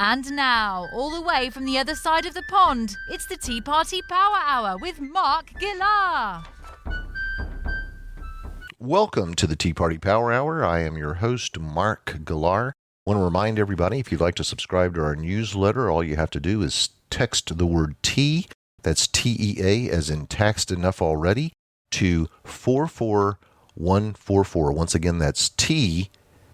And now, all the way from the other side of the pond, it's the Tea Party Power Hour with Mark Gillar. Welcome to the Tea Party Power Hour. I am your host, Mark Gillar. I want to remind everybody, if you'd like to subscribe to our newsletter, all you have to do is text the word tea, that's T-E-A, as in taxed enough already, to 44144. Once again, that's T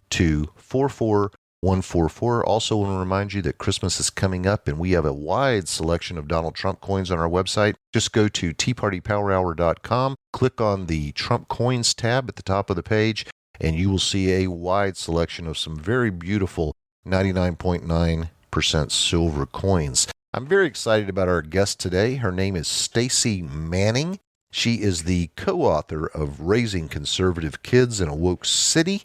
to 44144. Also want to remind you that Christmas is coming up and we have a wide selection of Donald Trump coins on our website. Just go to teapartypowerhour.com, click on the Trump Coins tab at the top of the page, and you will see a wide selection of some very beautiful 99.9% silver coins. I'm very excited about our guest today. Her name is Stacy Manning. She is the co-author of Raising Conservative Kids in a Woke City.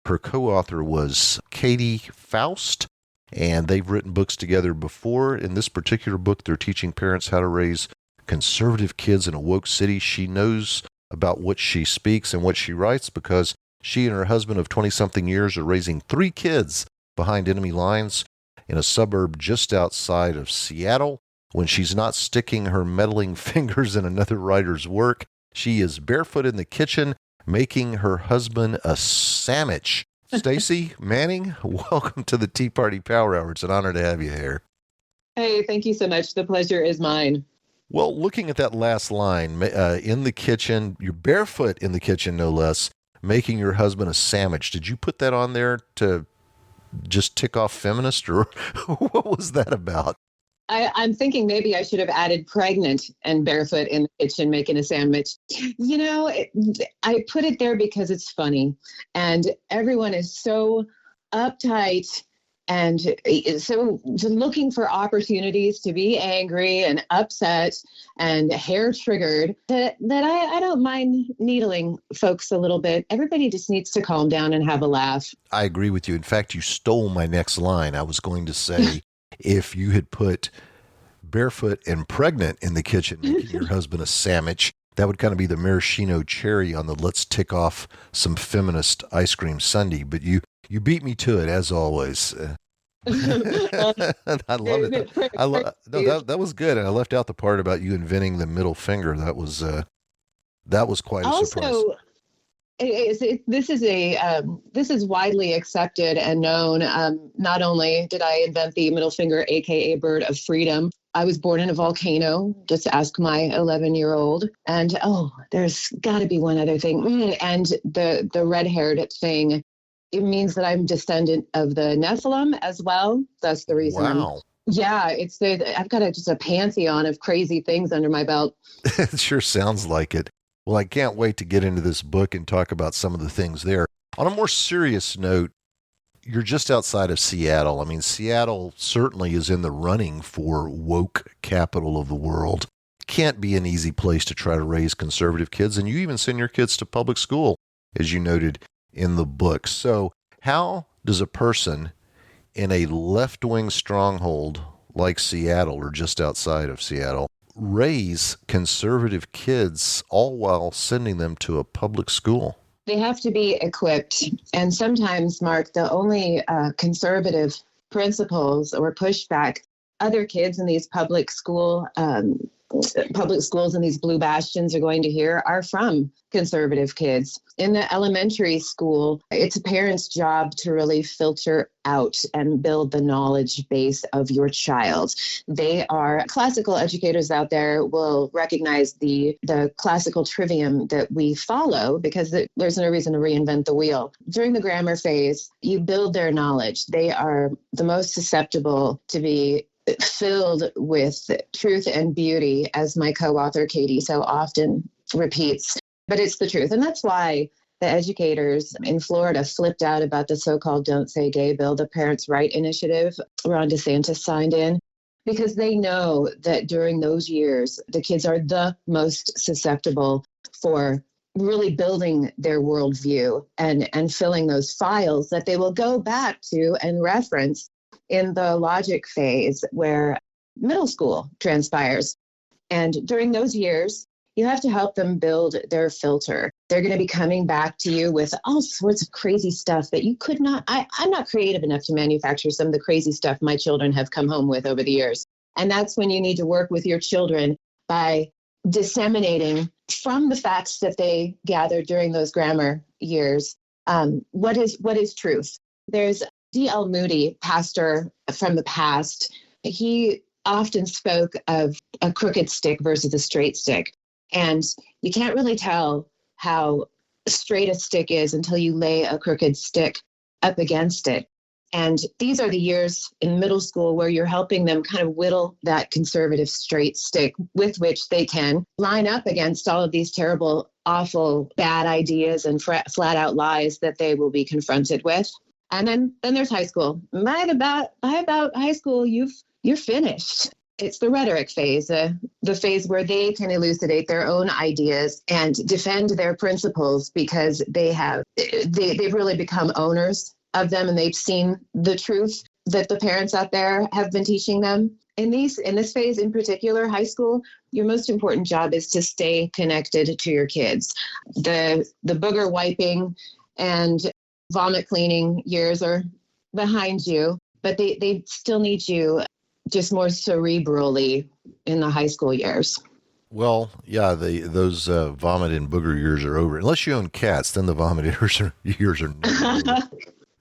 Her co-author was Katie Faust, and they've written books together before. In this particular book, they're teaching parents how to raise conservative kids in a woke city. She knows about what she speaks and what she writes because she and her husband of 20-something years are raising 3 kids behind enemy lines in a suburb just outside of Seattle. When she's not sticking her meddling fingers in another writer's work, she is barefoot in the kitchen making her husband a sandwich. Stacy Manning, welcome to the Tea Party Power Hour. It's an honor to have you here. Hey, thank you so much. The pleasure is mine. Well, looking at that last line, in the kitchen, you're barefoot in the kitchen, no less, making your husband a sandwich. Did you put that on there to just tick off feminist, or what was that about? I'm thinking maybe I should have added pregnant and barefoot in the kitchen making a sandwich. You know, I put it there because it's funny. And everyone is so uptight and so looking for opportunities to be angry and upset and hair triggered that I don't mind needling folks a little bit. Everybody just needs to calm down and have a laugh. I agree with you. In fact, you stole my next line. I was going to say, if you had put barefoot and pregnant in the kitchen making your husband a sandwich, that would kind of be the maraschino cherry on the let's tick off some feminist ice cream sundae. But you beat me to it, as always. I love it. That was good. And I left out the part about you inventing the middle finger. That was quite a surprise. Also, this is widely accepted and known. Not only did I invent the middle finger, aka bird of freedom, I was born in a volcano. Just ask my 11-year-old. And there's got to be one other thing. And the red-haired thing, it means that I'm descendant of the Nephilim as well. That's the reason. Wow. I've got just a pantheon of crazy things under my belt. It sure sounds like it. Well, I can't wait to get into this book and talk about some of the things there. On a more serious note, you're just outside of Seattle. I mean, Seattle certainly is in the running for woke capital of the world. Can't be an easy place to try to raise conservative kids, and you even send your kids to public school, as you noted in the book. So how does a person in a left-wing stronghold like Seattle or just outside of Seattle raise conservative kids all while sending them to a public school? They have to be equipped. And sometimes, Mark, the only conservative principles or pushback other kids in these public schools in these blue bastions are going to hear are from conservative kids. In the elementary school, it's a parent's job to really filter out and build the knowledge base of your child. They are classical educators out there will recognize the classical trivium that we follow because there's no reason to reinvent the wheel. During the grammar phase, you build their knowledge. They are the most susceptible to be filled with truth and beauty, as my co-author Katie so often repeats. But it's the truth. And that's why the educators in Florida flipped out about the so-called Don't Say Gay bill, the Parents' Right initiative Ron DeSantis signed in, because they know that during those years, the kids are the most susceptible for really building their worldview and filling those files that they will go back to and reference in the logic phase where middle school transpires. And during those years, you have to help them build their filter. They're going to be coming back to you with all sorts of crazy stuff that you could not, I'm not creative enough to manufacture some of the crazy stuff my children have come home with over the years. And that's when you need to work with your children by disseminating from the facts that they gathered during those grammar years. What is truth? There's D.L. Moody, pastor from the past. He often spoke of a crooked stick versus a straight stick. And you can't really tell how straight a stick is until you lay a crooked stick up against it. And these are the years in middle school where you're helping them kind of whittle that conservative straight stick with which they can line up against all of these terrible, awful, bad ideas and flat out lies that they will be confronted with. And then there's high school. By about high school, you're finished. It's the rhetoric phase, the phase where they can elucidate their own ideas and defend their principles because they've really become owners of them and they've seen the truth that the parents out there have been teaching them. In this phase in particular, high school, your most important job is to stay connected to your kids. The booger wiping and vomit cleaning years are behind you, but they still need you just more cerebrally in the high school years. Well, yeah, those vomit and booger years are over. Unless you own cats, then the vomit years are never over.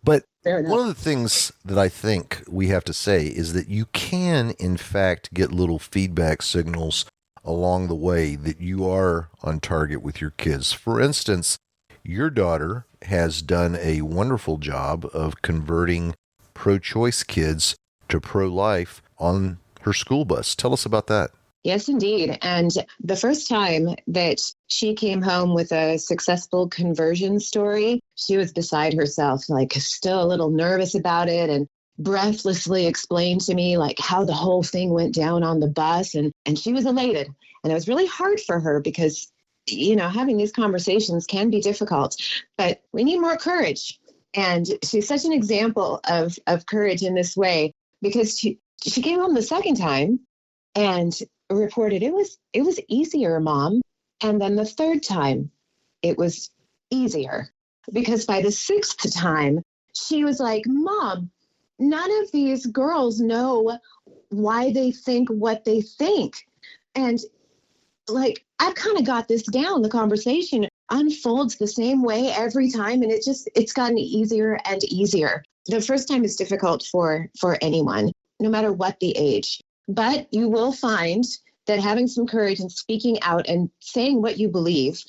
But one of the things that I think we have to say is that you can, in fact, get little feedback signals along the way that you are on target with your kids. For instance, your daughter has done a wonderful job of converting pro-choice kids to pro-life on her school bus. Tell us about that. Yes, indeed. And the first time that she came home with a successful conversion story, she was beside herself, like still a little nervous about it, and breathlessly explained to me like how the whole thing went down on the bus. And she was elated. And it was really hard for her because, having these conversations can be difficult, but we need more courage. And she's such an example of courage in this way because she came home the second time and reported it was easier, Mom. And then the third time it was easier because by the sixth time she was like, Mom, none of these girls know why they think what they think. And like, I've kind of got this down. The conversation unfolds the same way every time. And it's gotten easier and easier. The first time is difficult for anyone, no matter what the age. But you will find that having some courage and speaking out and saying what you believe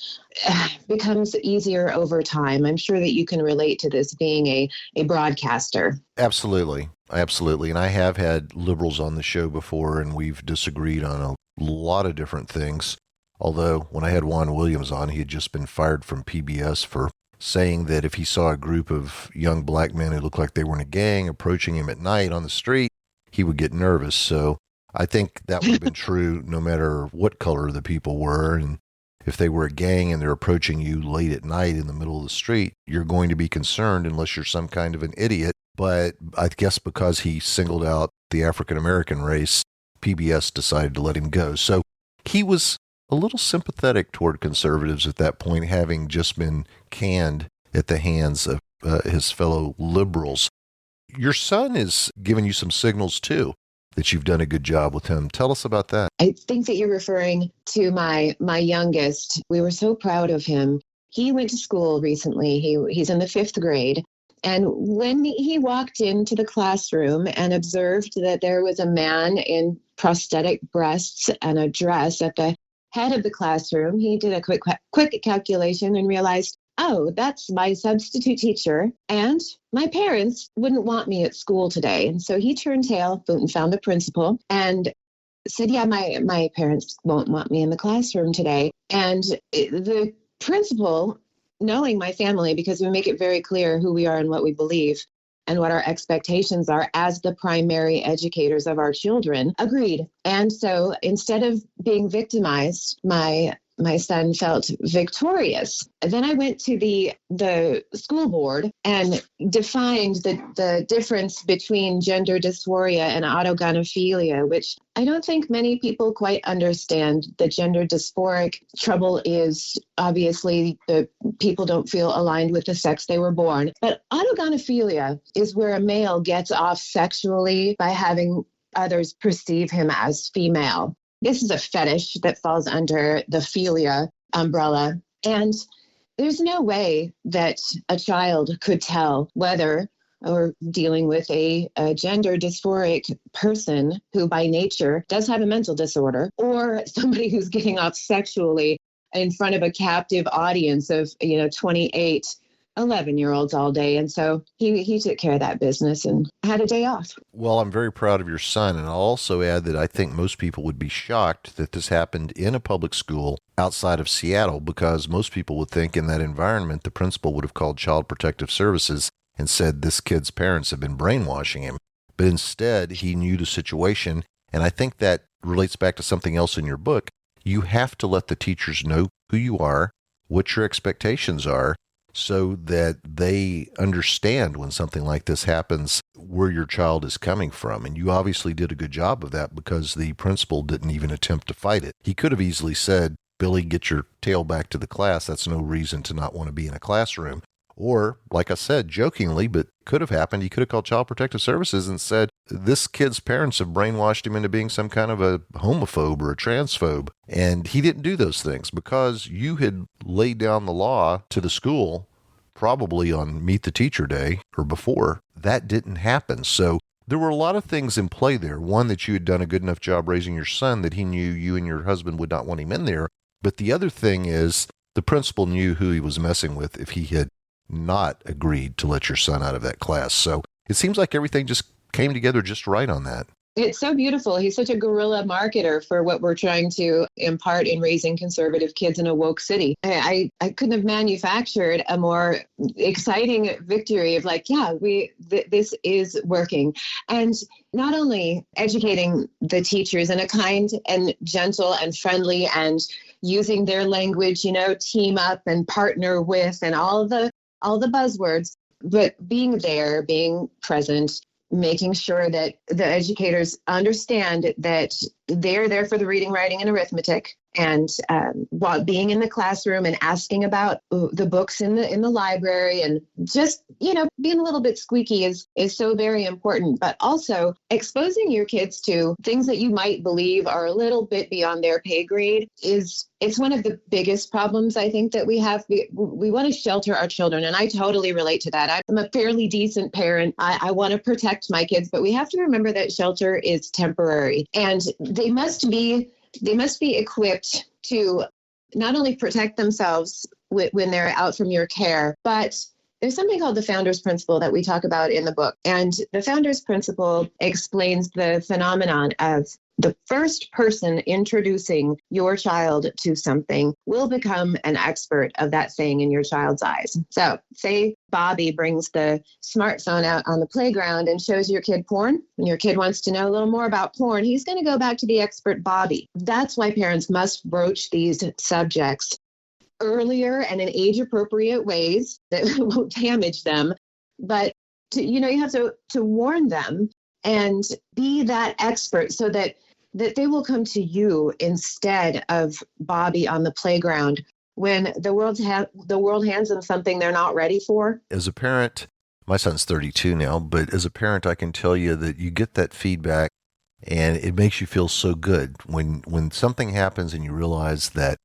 becomes easier over time. I'm sure that you can relate to this being a broadcaster. Absolutely. And I have had liberals on the show before, and we've disagreed on a lot of different things. Although when I had Juan Williams on, he had just been fired from PBS for saying that if he saw a group of young black men who looked like they were in a gang approaching him at night on the street, he would get nervous. So I think that would have been true no matter what color the people were. And if they were a gang and they're approaching you late at night in the middle of the street, you're going to be concerned unless you're some kind of an idiot. But I guess because he singled out the African-American race, PBS decided to let him go. So he was a little sympathetic toward conservatives at that point, having just been canned at the hands of his fellow liberals. Your son is giving you some signals, too, that you've done a good job with him. Tell us about that. I think that you're referring to my youngest. We were so proud of him. He went to school recently. He's in the 5th grade. And when he walked into the classroom and observed that there was a man in prosthetic breasts and a dress at the head of the classroom, he did a quick calculation and realized, oh, that's my substitute teacher, and my parents wouldn't want me at school today. And so he turned tail and found the principal and said, yeah, my parents won't want me in the classroom today. And the principal, knowing my family, because we make it very clear who we are and what we believe and what our expectations are as the primary educators of our children, agreed. And so instead of being victimized, my my son felt victorious. And then I went to the school board and defined the difference between gender dysphoria and autogynephilia, which I don't think many people quite understand. The gender dysphoric trouble is obviously the people don't feel aligned with the sex they were born. But autogynephilia is where a male gets off sexually by having others perceive him as female. This is a fetish that falls under the philia umbrella. And there's no way that a child could tell whether or dealing with a gender dysphoric person who by nature does have a mental disorder, or somebody who's getting off sexually in front of a captive audience of 28 11-year-olds all day. And so he took care of that business and had a day off. Well, I'm very proud of your son. And I'll also add that I think most people would be shocked that this happened in a public school outside of Seattle, because most people would think in that environment, the principal would have called Child Protective Services and said this kid's parents have been brainwashing him. But instead, he knew the situation. And I think that relates back to something else in your book. You have to let the teachers know who you are, what your expectations are, so that they understand when something like this happens where your child is coming from. And you obviously did a good job of that, because the principal didn't even attempt to fight it. He could have easily said, Billy, get your tail back to the class. That's no reason to not want to be in a classroom. Or, like I said, jokingly, but could have happened, he could have called Child Protective Services and said, this kid's parents have brainwashed him into being some kind of a homophobe or a transphobe. And he didn't do those things because you had laid down the law to the school, probably on Meet the Teacher Day or before. That didn't happen. So there were a lot of things in play there. One, that you had done a good enough job raising your son that he knew you and your husband would not want him in there. But the other thing is the principal knew who he was messing with if he had not agreed to let your son out of that class. So it seems like everything just came together just right on that. It's so beautiful. He's such a guerrilla marketer for what we're trying to impart in raising conservative kids in a woke city. I couldn't have manufactured a more exciting victory of like, yeah, this is working. And not only educating the teachers in a kind and gentle and friendly and using their language, team up and partner with and all the buzzwords, but being there, being present, making sure that the educators understand that they're there for the reading, writing, and arithmetic. And while being in the classroom and asking about the books in the library, and just, being a little bit squeaky is so very important. But also exposing your kids to things that you might believe are a little bit beyond their pay grade it's one of the biggest problems I think that we have. We want to shelter our children, and I totally relate to that. I'm a fairly decent parent. I want to protect my kids, but we have to remember that shelter is temporary, and they must be equipped to not only protect themselves when they're out from your care, but there's something called the Founder's Principle that we talk about in the book. And the Founder's Principle explains the phenomenon of the first person introducing your child to something will become an expert of that thing in your child's eyes. So say Bobby brings the smartphone out on the playground and shows your kid porn. When your kid wants to know a little more about porn, he's going to go back to the expert Bobby. That's why parents must broach these subjects earlier and in age-appropriate ways that won't damage them. But you have to warn them and be that expert so that they will come to you instead of Bobby on the playground when the world hands them something they're not ready for. As a parent, my son's 32 now, but as a parent, I can tell you that you get that feedback and it makes you feel so good when something happens and you realize that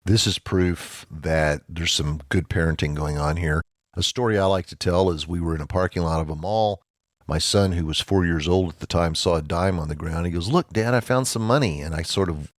this is proof that there's some good parenting going on here. A story I like to tell is we were in a parking lot of a mall. My son, who was 4 years old at the time, saw a dime on the ground. He goes, "Look, Dad, I found some money." And I sort of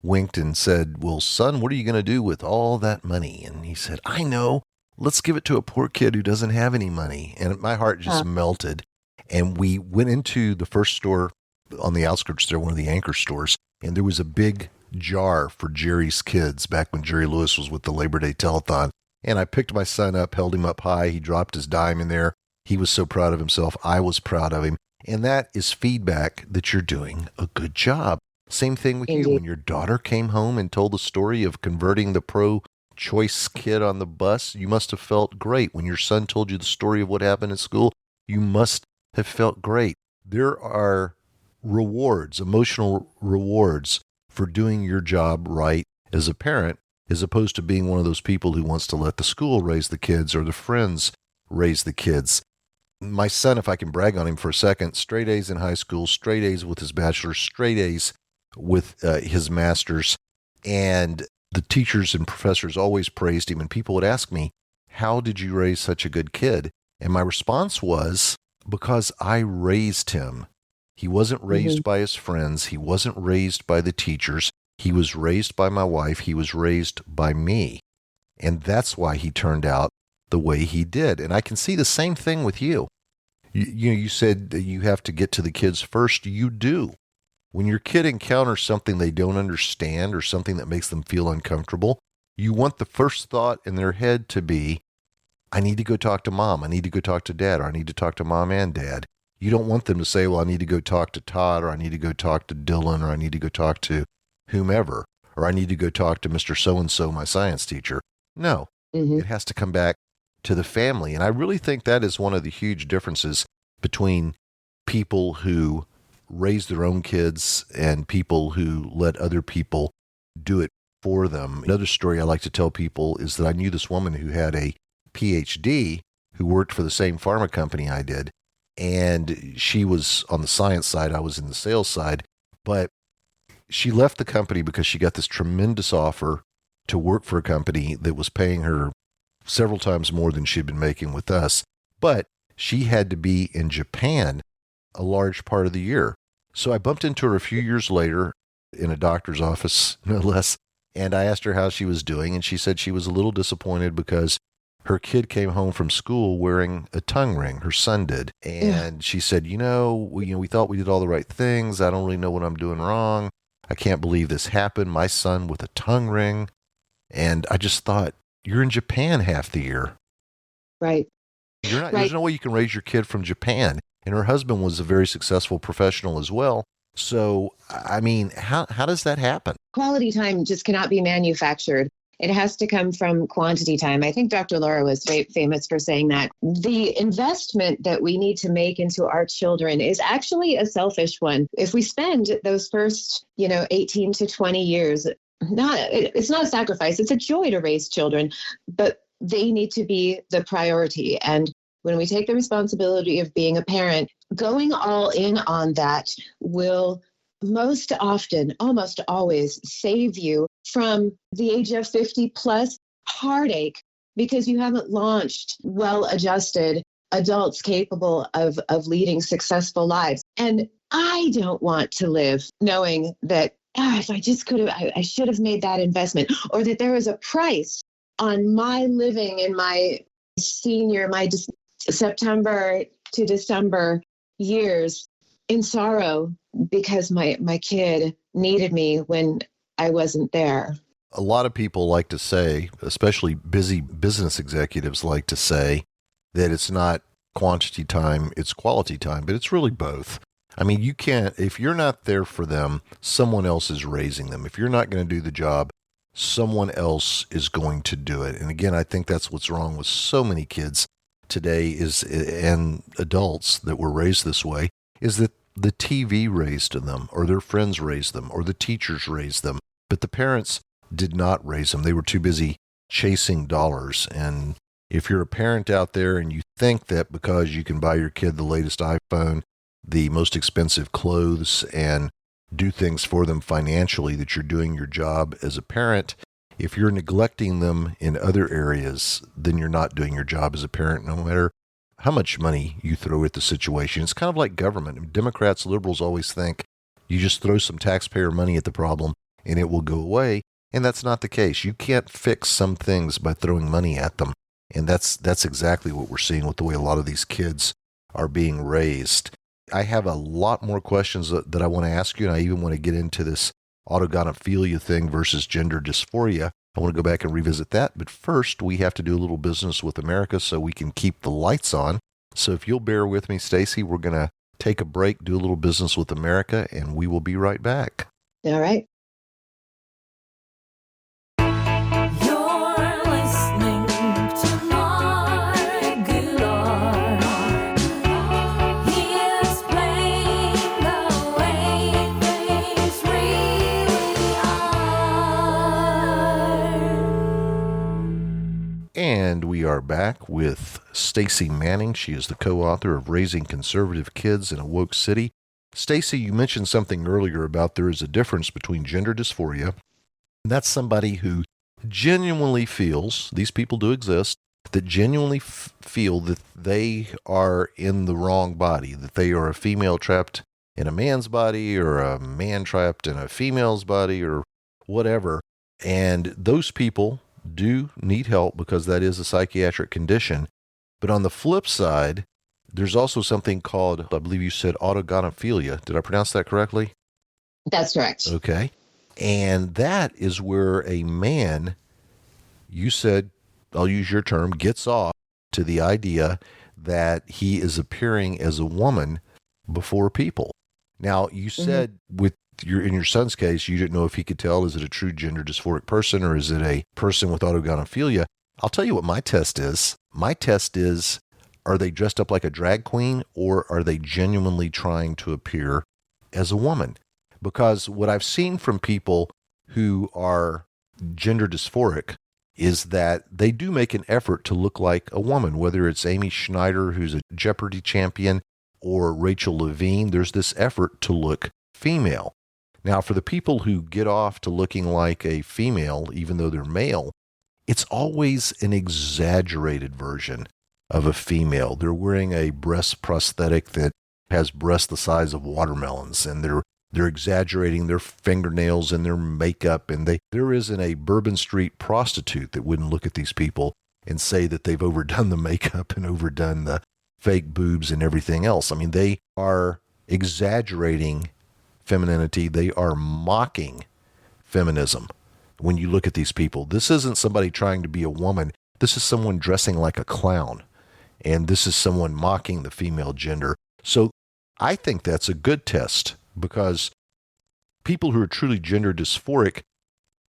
winked and said, "Well, son, what are you going to do with all that money?" And he said, "I know. Let's give it to a poor kid who doesn't have any money." And my heart just melted. And we went into the first store on the outskirts there, one of the anchor stores, and there was a big jar for Jerry's Kids back when Jerry Lewis was with the Labor Day Telethon. And I picked my son up, held him up high. He dropped his dime in there. He was so proud of himself. I was proud of him. And that is feedback that you're doing a good job. Same thing with you. Indeed. When your daughter came home and told the story of converting the pro-choice kid on the bus, you must have felt great. When your son told you the story of what happened at school, you must have felt great. There are rewards, emotional rewards for doing your job right as a parent, as opposed to being one of those people who wants to let the school raise the kids or the friends raise the kids. My son, if I can brag on him for a second, straight A's in high school, straight A's with his bachelor's, straight A's with his master's. And the teachers and professors always praised him. And people would ask me, how did you raise such a good kid? And my response was, because I raised him. He wasn't raised by his friends. He wasn't raised by the teachers. He was raised by my wife. He was raised by me. And that's why he turned out the way he did. And I can see the same thing with you. You said that you have to get to the kids first. You do. When your kid encounters something they don't understand or something that makes them feel uncomfortable, you want the first thought in their head to be, I need to go talk to mom. I need to go talk to dad, or I need to talk to mom and dad. You don't want them to say, well, I need to go talk to Todd, or I need to go talk to Dylan, or I need to go talk to whomever, or I need to go talk to Mr. So-and-so, my science teacher. No, It has to come back to the family. And I really think that is one of the huge differences between people who raise their own kids and people who let other people do it for them. Another story I like to tell people is that I knew this woman who had a PhD who worked for the same pharma company I did. And she was on the science side, I was in the sales side. But she left the company because she got this tremendous offer to work for a company that was paying her several times more than she'd been making with us. But she had to be in Japan a large part of the year. So I bumped into her a few years later in a doctor's office, no less, and I asked her how she was doing, and she said she was a little disappointed because her kid came home from school wearing a tongue ring. Her son did. And she said, we thought we did all the right things. I don't really know what I'm doing wrong. I can't believe this happened. My son with a tongue ring. And I just thought, you're in Japan half the year. Right. You're not. Right. There's no way you can raise your kid from Japan. And her husband was a very successful professional as well. So, I mean, how does that happen? Quality time just cannot be manufactured. It has to come from quantity time. I think Dr. Laura was famous for saying that. The investment that we need to make into our children is actually a selfish one. If we spend those first, 18 to 20 years, it's not a sacrifice. It's a joy to raise children, but they need to be the priority. And when we take the responsibility of being a parent, going all in on that will most often, almost always, save you from the age of 50 plus heartache because you haven't launched well-adjusted adults capable of leading successful lives. And I don't want to live knowing that if I just could have, I should have made that investment, or that there was a price on my living in my September to December years in sorrow because my kid needed me when I wasn't there. A lot of people like to say, especially busy business executives like to say, that it's not quantity time, it's quality time, but it's really both. I mean, you can't, if you're not there for them, someone else is raising them. If you're not going to do the job, someone else is going to do it. And again, I think that's what's wrong with so many kids today and adults that were raised this way, is that the TV raised them, or their friends raised them, or the teachers raised them, but the parents did not raise them. They were too busy chasing dollars. And if you're a parent out there and you think that because you can buy your kid the latest iPhone, the most expensive clothes, and do things for them financially, that you're doing your job as a parent, if you're neglecting them in other areas, then you're not doing your job as a parent, no matter how much money you throw at the situation. It's kind of like government. Democrats, liberals always think you just throw some taxpayer money at the problem and it will go away. And that's not the case. You can't fix some things by throwing money at them. And that's exactly what we're seeing with the way a lot of these kids are being raised. I have a lot more questions that I want to ask you, and I even want to get into this autogonophilia thing versus gender dysphoria. I want to go back and revisit that. But first, we have to do a little business with America so we can keep the lights on. So if you'll bear with me, Stacy, we're going to take a break, do a little business with America, and we will be right back. All right. You're listening to Mark Goulart. He explained the way things really are. And we are back with Stacy Manning. She is the co-author of Raising Conservative Kids in a Woke City. Stacy, you mentioned something earlier about there is a difference between gender dysphoria. That's somebody who genuinely feels, these people do exist, that genuinely feel that they are in the wrong body, that they are a female trapped in a man's body or a man trapped in a female's body or whatever. And those people do need help because that is a psychiatric condition. But on the flip side, there's also something called, I believe you said autogonophilia. Did I pronounce that correctly? That's correct. Okay. And that is where a man, you said, I'll use your term, gets off to the idea that he is appearing as a woman before people. Now, you said in your son's case, you didn't know if he could tell, is it a true gender dysphoric person or is it a person with autogonophilia? I'll tell you what my test is. My test is, are they dressed up like a drag queen or are they genuinely trying to appear as a woman? Because what I've seen from people who are gender dysphoric is that they do make an effort to look like a woman, whether it's Amy Schneider, who's a Jeopardy champion, or Rachel Levine. There's this effort to look female. Now, for the people who get off to looking like a female, even though they're male, it's always an exaggerated version of a female. They're wearing a breast prosthetic that has breasts the size of watermelons, and they're exaggerating their fingernails and their makeup. And there isn't a Bourbon Street prostitute that wouldn't look at these people and say that they've overdone the makeup and overdone the fake boobs and everything else. I mean, they are exaggerating femininity. They are mocking feminism. When you look at these people, this isn't somebody trying to be a woman. This is someone dressing like a clown. And this is someone mocking the female gender. So I think that's a good test because people who are truly gender dysphoric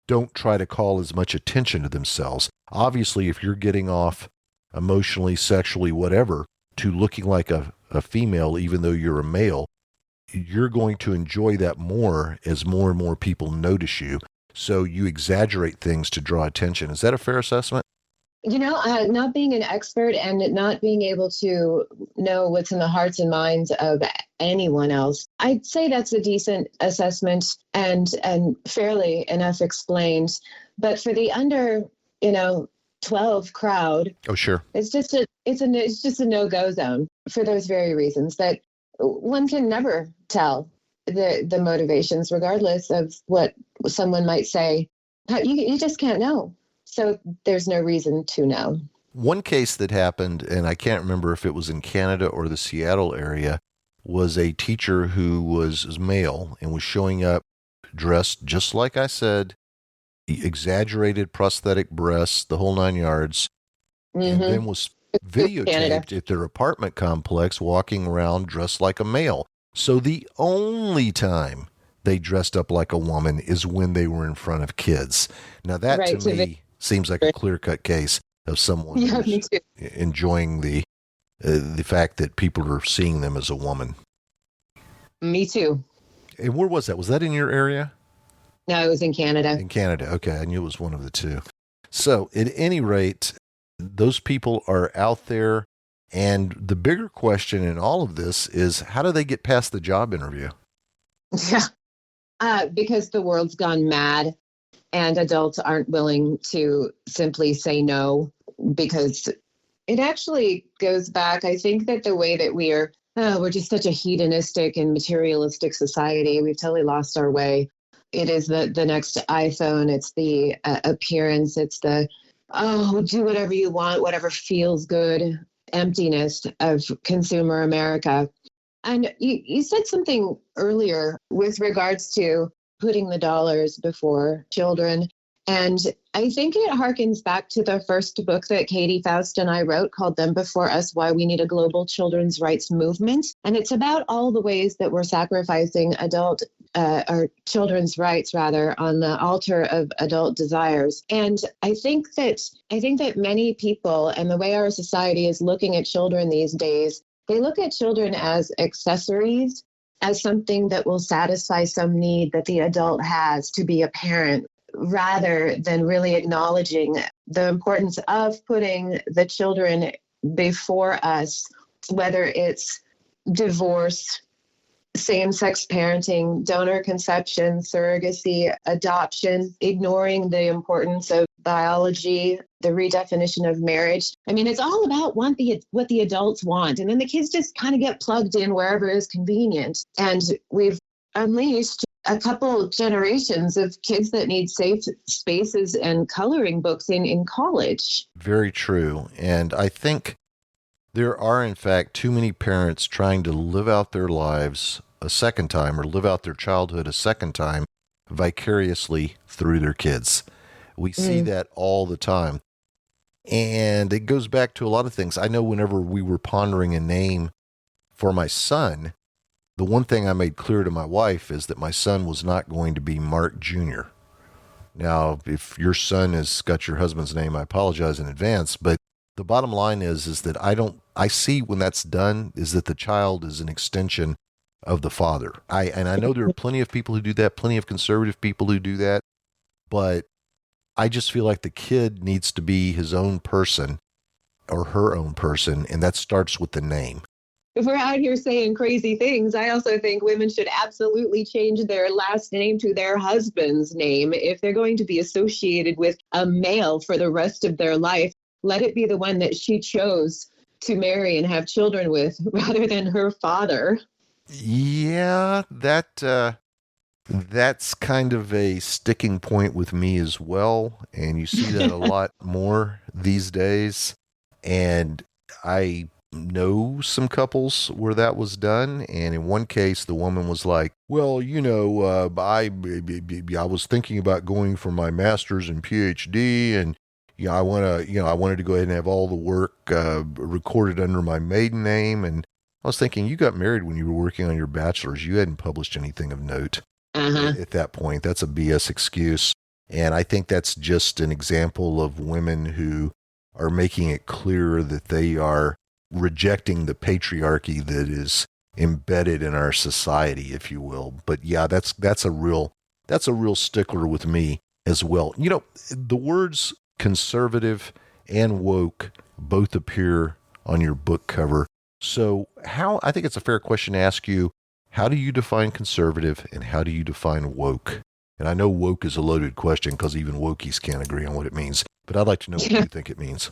don't try to call as much attention to themselves. Obviously, if you're getting off emotionally, sexually, whatever, to looking like a female, even though you're a male, you're going to enjoy that more as more and more people notice you. So you exaggerate things to draw attention. Is that a fair assessment? Not being an expert and not being able to know what's in the hearts and minds of anyone else, I'd say that's a decent assessment and fairly enough explained. But for the under, 12 crowd, oh sure, it's just a no-go zone for those very reasons that one can never tell the motivations, regardless of what someone might say. You just can't know. So there's no reason to know. One case that happened, and I can't remember if it was in Canada or the Seattle area, was a teacher who was male and was showing up dressed just like I said, exaggerated prosthetic breasts, the whole 9 yards, and then was videotaped at their apartment complex walking around dressed like a male. So the only time they dressed up like a woman is when they were in front of kids. Now that to me seems like a clear-cut case of someone who's enjoying the fact that people are seeing them as a woman. Me too. And where was that? Was that in your area? No, it was in Canada. In Canada. Okay. I knew it was one of the two. So at any rate, those people are out there. And the bigger question in all of this is, how do they get past the job interview? Yeah. Because the world's gone mad and adults aren't willing to simply say no, because it actually goes back. I think that the way that we're just such a hedonistic and materialistic society. We've totally lost our way. It is the next iPhone. It's the appearance. It's the, do whatever you want, whatever feels good, emptiness of consumer America. And you said something earlier with regards to putting the dollars before children. And I think it harkens back to the first book that Katie Faust and I wrote called Them Before Us, Why We Need a Global Children's Rights Movement. And it's about all the ways that we're sacrificing adult or children's rights rather, on the altar of adult desires. And I think that many people, and the way our society is looking at children these days, they look at children as accessories, as something that will satisfy some need that the adult has to be a parent, rather than really acknowledging the importance of putting the children before us, whether it's divorce, same-sex parenting, donor conception, surrogacy, adoption, ignoring the importance of biology, the redefinition of marriage. I mean, it's all about what the adults want. And then the kids just kind of get plugged in wherever is convenient. And we've unleashed a couple generations of kids that need safe spaces and coloring books in college. Very true. And I think there are, in fact, too many parents trying to live out their lives a second time, or live out their childhood a second time, vicariously through their kids. We see that all the time. And it goes back to a lot of things. I know whenever we were pondering a name for my son, the one thing I made clear to my wife is that my son was not going to be Mark Jr. Now, if your son has got your husband's name, I apologize in advance, but the bottom line is that I see when that's done is that the child is an extension of the father. I know there are plenty of people who do that, plenty of conservative people who do that, but I just feel like the kid needs to be his own person or her own person, and that starts with the name. If we're out here saying crazy things, I also think women should absolutely change their last name to their husband's name. If they're going to be associated with a male for the rest of their life, let it be the one that she chose to marry and have children with rather than her father. Yeah, that's kind of a sticking point with me as well. And you see that a lot more these days. And I know some couples where that was done. And in one case, the woman was like, well, I was thinking about going for my master's and PhD, and I wanted to go ahead and have all the work recorded under my maiden name. And I was thinking, you got married when you were working on your bachelor's. You hadn't published anything of note at that point. That's a BS excuse. And I think that's just an example of women who are making it clear that they are rejecting the patriarchy that is embedded in our society, if you will. But yeah, that's a real stickler with me as well. The words conservative and woke both appear on your book cover. So I think it's a fair question to ask you, how do you define conservative and how do you define woke? And I know woke is a loaded question because even wokies can't agree on what it means, but I'd like to know what you think it means.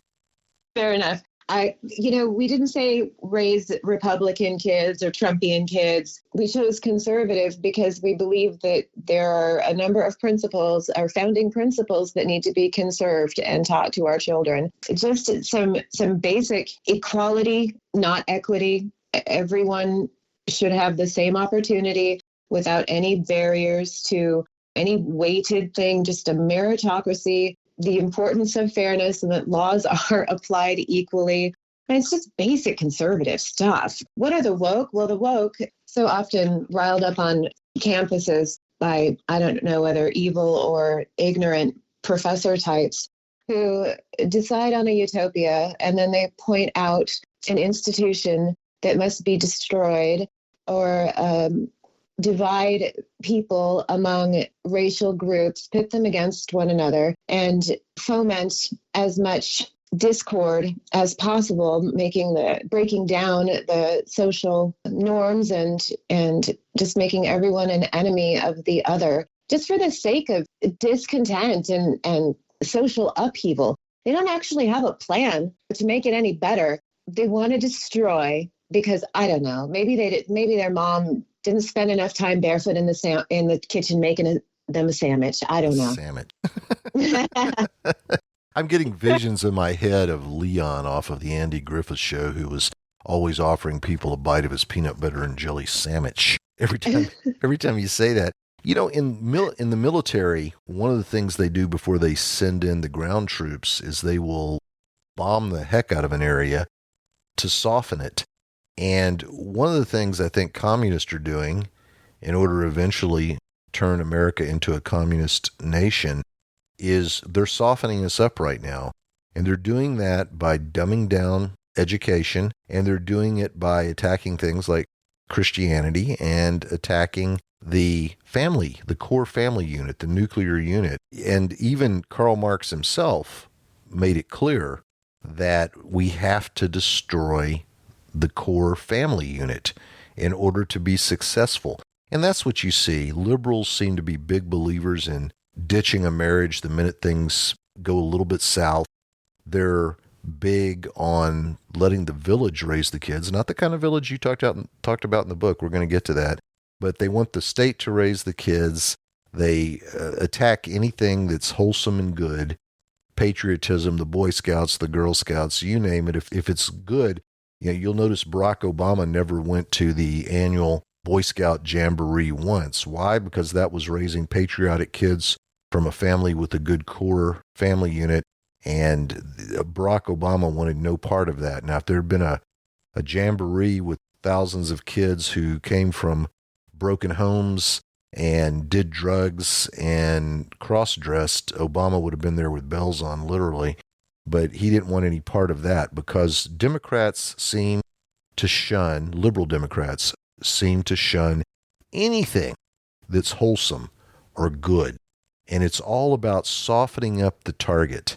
Fair enough. We didn't say raise Republican kids or Trumpian kids. We chose conservative because we believe that there are a number of principles, our founding principles, that need to be conserved and taught to our children. Just some basic equality, not equity. Everyone should have the same opportunity without any barriers to any weighted thing, just a meritocracy, the importance of fairness, and that laws are applied equally. And it's just basic conservative stuff. What are the woke? Well, the woke, so often riled up on campuses by, I don't know whether evil or ignorant professor types who decide on a utopia and then they point out an institution that must be destroyed or divide people among racial groups, pit them against one another, and foment as much discord as possible, breaking down the social norms and just making everyone an enemy of the other, just for the sake of discontent and social upheaval. They don't actually have a plan to make it any better. They want to destroy because, I don't know, maybe their mom didn't spend enough time barefoot in the kitchen making them a sandwich. I don't know. Sandwich. I'm getting visions in my head of Leon off of the Andy Griffith Show, who was always offering people a bite of his peanut butter and jelly sandwich. Every time you say that, in the military, one of the things they do before they send in the ground troops is they will bomb the heck out of an area to soften it. And one of the things I think communists are doing, in order to eventually turn America into a communist nation is they're softening us up right now. And they're doing that by dumbing down education, and they're doing it by attacking things like Christianity and attacking the family, the core family unit, the nuclear unit. And even Karl Marx himself made it clear that we have to destroy the core family unit in order to be successful. And that's what you see. Liberals seem to be big believers in ditching a marriage the minute things go a little bit south. They're big on letting the village raise the kids, not the kind of village you talked about in the book. We're going to get to that. But they want the state to raise the kids. They attack anything that's wholesome and good. Patriotism, the Boy Scouts, the Girl Scouts, you name it. If it's good, you'll notice Barack Obama never went to the annual Boy Scout Jamboree once. Why? Because that was raising patriotic kids from a family with a good core family unit. And Barack Obama wanted no part of that. Now, if there had been a jamboree with thousands of kids who came from broken homes and did drugs and cross-dressed, Obama would have been there with bells on, literally. But he didn't want any part of that because Democrats seem to shun, liberal Democrats seem to shun anything that's wholesome or good. And it's all about softening up the target.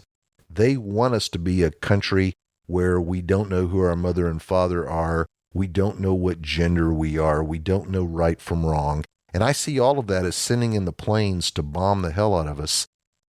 They want us to be a country where we don't know who our mother and father are. We don't know what gender we are. We don't know right from wrong. And I see all of that as sending in the planes to bomb the hell out of us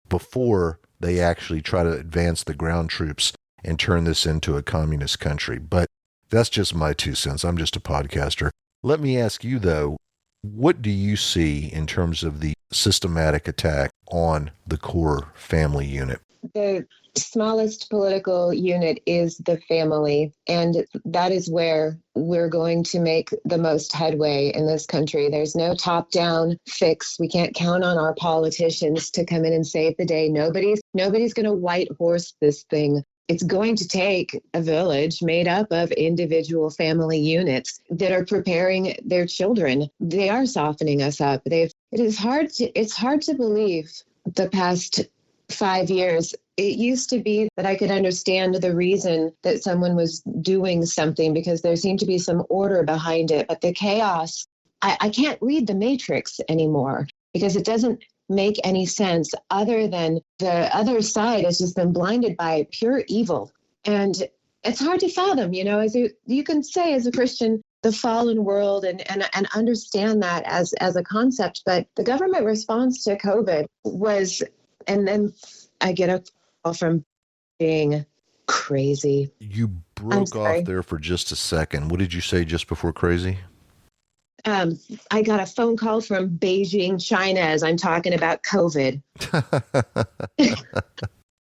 before they actually try to advance the ground troops and turn this into a communist country. But that's just my 2 cents. I'm just a podcaster. Let me ask you, though, what do you see in terms of the systematic attack on the core family unit? The smallest political unit is the family, and that is where we're going to make the most headway in this country. There's no top-down fix. We can't count on our politicians to come in and save the day. Nobody's going to white horse this thing. It's going to take a village made up of individual family units that are preparing their children. They are softening us up. It's hard to believe the past 5 years. It used to be that I could understand the reason that someone was doing something because there seemed to be some order behind it. But the chaos, I can't read the Matrix anymore because it doesn't make any sense other than the other side has just been blinded by pure evil. And it's hard to fathom, as you can say as a Christian, the fallen world and understand that as a concept. But the government response to COVID was, and then I get a call from being crazy. You broke off there for just a second. What did you say just before crazy? I got a phone call from Beijing, China, as I'm talking about COVID.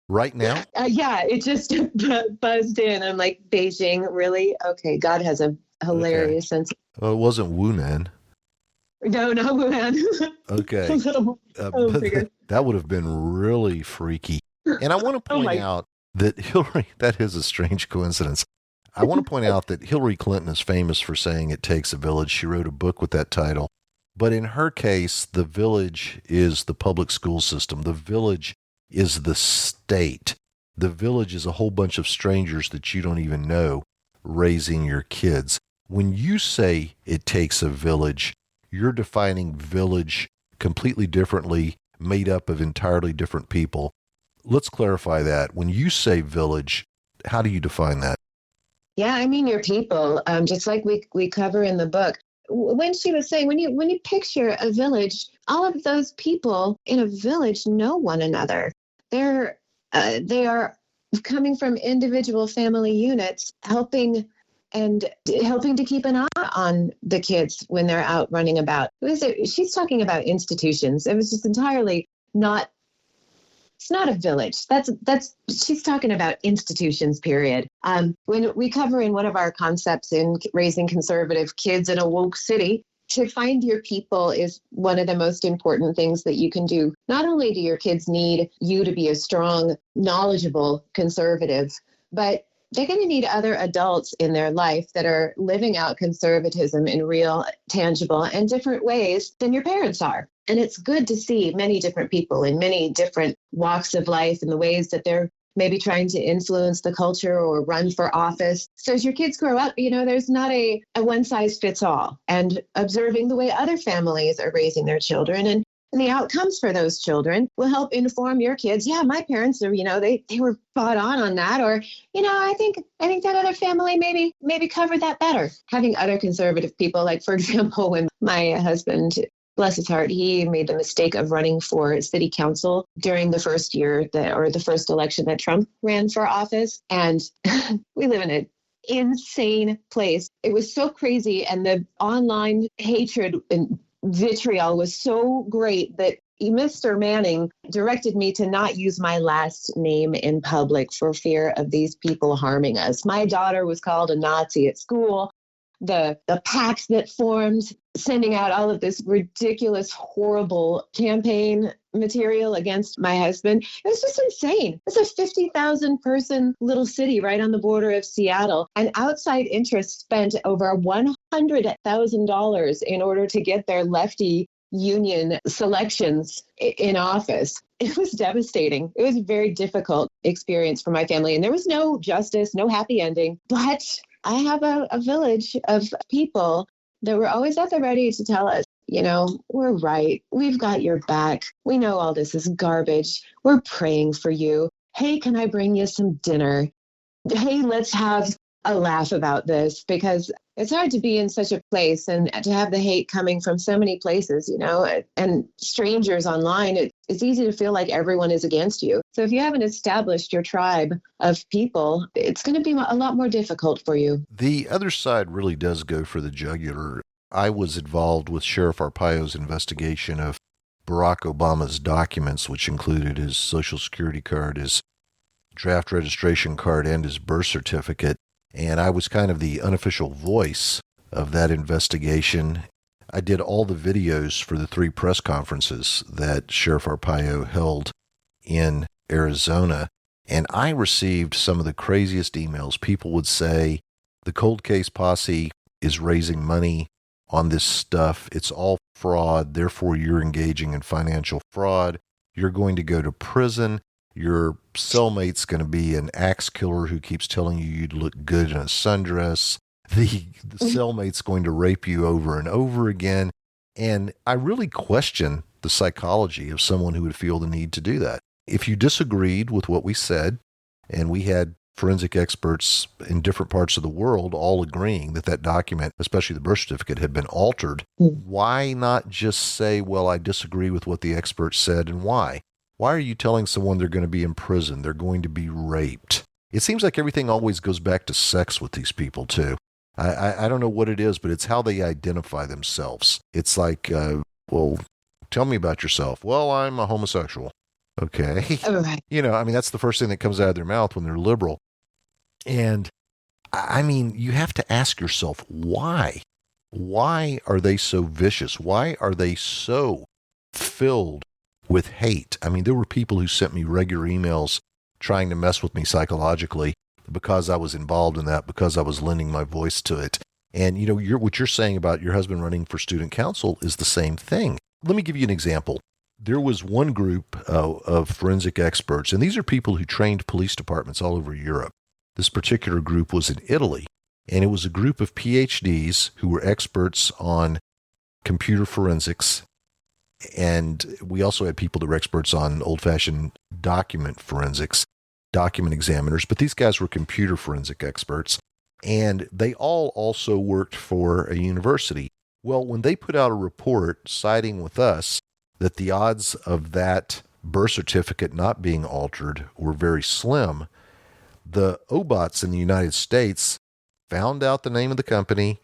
Right now? Yeah, it just buzzed in. I'm like, Beijing, really? Okay, God has a hilarious sense. Well, it wasn't Wuhan. No, not Wuhan. Okay. Bigger. That would have been really freaky. And I want to point out that Hillary, that is a strange coincidence. I want to point out that Hillary Clinton is famous for saying it takes a village. She wrote a book with that title. But in her case, the village is the public school system. The village is the state. The village is a whole bunch of strangers that you don't even know raising your kids. When you say it takes a village, you're defining village completely differently, made up of entirely different people. Let's clarify that. When you say village, how do you define that? Yeah, I mean your people, just like we cover in the book. When she was saying, when you picture a village, all of those people in a village know one another. They are coming from individual family units, helping to keep an eye on the kids when they're out running about. She's talking about institutions. It was just entirely not. It's not a village. She's talking about institutions, period. When we cover in one of our concepts in raising conservative kids in a woke city, to find your people is one of the most important things that you can do. Not only do your kids need you to be a strong, knowledgeable conservative, but they're going to need other adults in their life that are living out conservatism in real, tangible, and different ways than your parents are. And it's good to see many different people in many different walks of life and the ways that they're maybe trying to influence the culture or run for office. So as your kids grow up, there's not a one size fits all, and observing the way other families are raising their children and the outcomes for those children will help inform your kids. Yeah, my parents are, they were spot on that. Or, I think that other family maybe covered that better. Having other conservative people, like, for example, when my husband, bless his heart, he made the mistake of running for city council during the first year the first election that Trump ran for office. And we live in an insane place. It was so crazy. And the online hatred and vitriol was so great that Mr. Manning directed me to not use my last name in public for fear of these people harming us. My daughter was called a Nazi at school. The PACs that formed, sending out all of this ridiculous, horrible campaign material against my husband. It was just insane. It's a 50,000 person little city right on the border of Seattle. And outside interests spent over $100,000 in order to get their lefty union selections in office. It was devastating. It was a very difficult experience for my family. And there was no justice, no happy ending. But I have a village of people that were always at the ready to tell us, we're right. We've got your back. We know all this is garbage. We're praying for you. Hey, can I bring you some dinner? Hey, let's have a laugh about this, because it's hard to be in such a place and to have the hate coming from so many places, and strangers online. It's easy to feel like everyone is against you. So if you haven't established your tribe of people, it's going to be a lot more difficult for you. The other side really does go for the jugular. I was involved with Sheriff Arpaio's investigation of Barack Obama's documents, which included his Social Security card, his draft registration card, and his birth certificate. And I was kind of the unofficial voice of that investigation. I did all the videos for the 3 press conferences that Sheriff Arpaio held in Arizona. And I received some of the craziest emails. People would say, the cold case posse is raising money on this stuff. It's all fraud. Therefore, you're engaging in financial fraud. You're going to go to prison. Your cellmate's going to be an axe killer who keeps telling you you'd look good in a sundress. The cellmate's going to rape you over and over again. And I really question the psychology of someone who would feel the need to do that. If you disagreed with what we said, and we had forensic experts in different parts of the world all agreeing that document, especially the birth certificate, had been altered, why not just say, well, I disagree with what the experts said, and why? Why are you telling someone they're going to be in prison? They're going to be raped. It seems like everything always goes back to sex with these people, too. I don't know what it is, but it's how they identify themselves. It's like, well, tell me about yourself. Well, I'm a homosexual. Okay. Okay. That's the first thing that comes out of their mouth when they're liberal. And, you have to ask yourself, why? Why are they so vicious? Why are they so filled with hate? There were people who sent me regular emails trying to mess with me psychologically because I was involved in that, because I was lending my voice to it. And, what you're saying about your husband running for student council is the same thing. Let me give you an example. There was one group of forensic experts, and these are people who trained police departments all over Europe. This particular group was in Italy, and it was a group of PhDs who were experts on computer forensics. And we also had people that were experts on old-fashioned document forensics, document examiners, but these guys were computer forensic experts, and they all also worked for a university. Well, when they put out a report siding with us that the odds of that birth certificate not being altered were very slim, the OBOTs in the United States found out the name of the company,